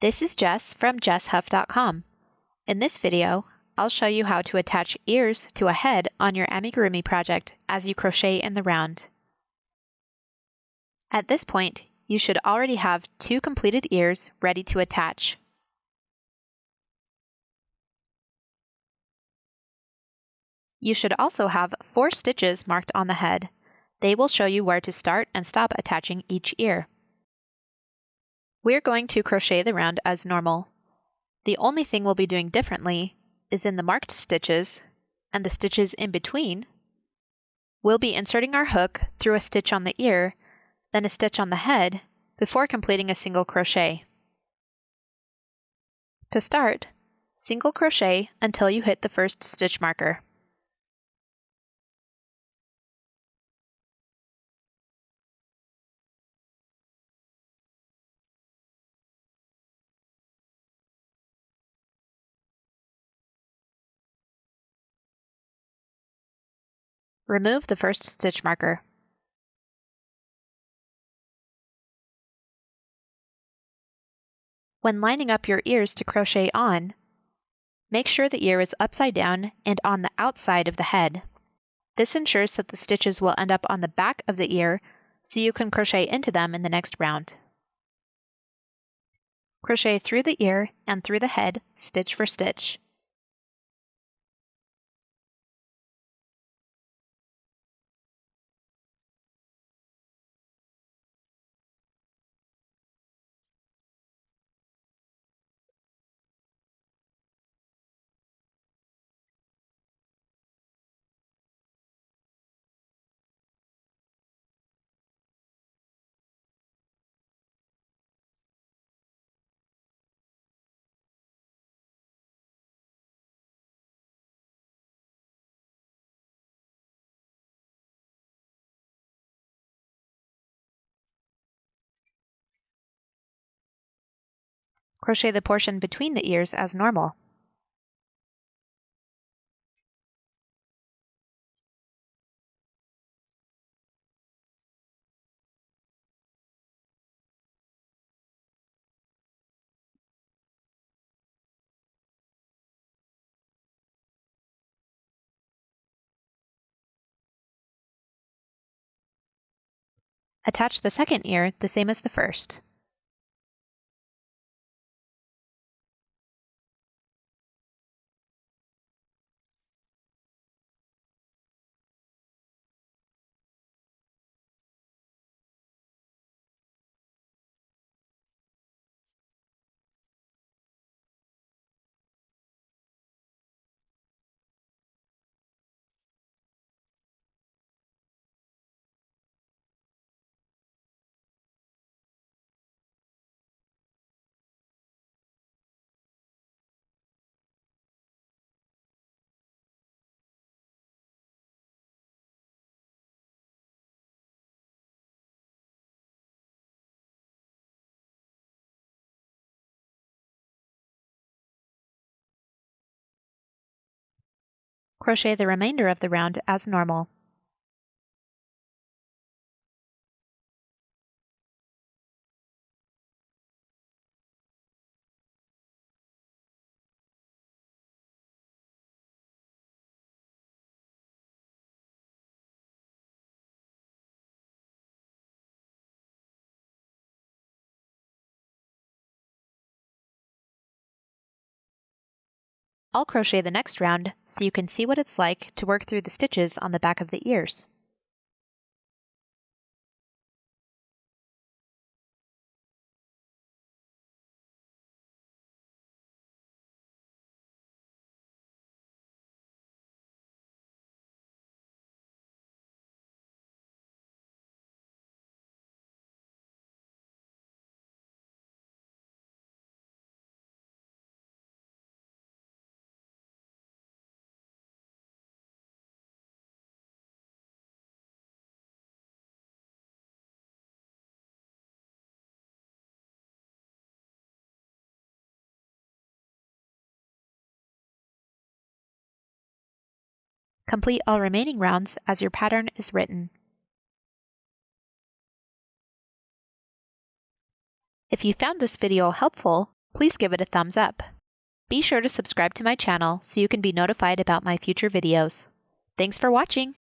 This is Jess from jesshuff.com. In this video, I'll show you how to attach ears to a head on your amigurumi project as you crochet in the round. At this point, you should already have 2 completed ears ready to attach. You should also have 4 stitches marked on the head. They will show you where to start and stop attaching each ear. We're going to crochet the round as normal. The only thing we'll be doing differently is in the marked stitches and the stitches in between. We'll be inserting our hook through a stitch on the ear, then a stitch on the head, before completing a single crochet. To start, single crochet until you hit the first stitch marker. Remove the first stitch marker. When lining up your ears to crochet on, make sure the ear is upside down and on the outside of the head. This ensures that the stitches will end up on the back of the ear so you can crochet into them in the next round. Crochet through the ear and through the head, stitch for stitch. Crochet the portion between the ears as normal. Attach the second ear the same as the first. Crochet the remainder of the round as normal. I'll crochet the next round so you can see what it's like to work through the stitches on the back of the ears. Complete all remaining rounds as your pattern is written. If you found this video helpful, please give it a thumbs up. Be sure to subscribe to my channel so you can be notified about my future videos. Thanks for watching!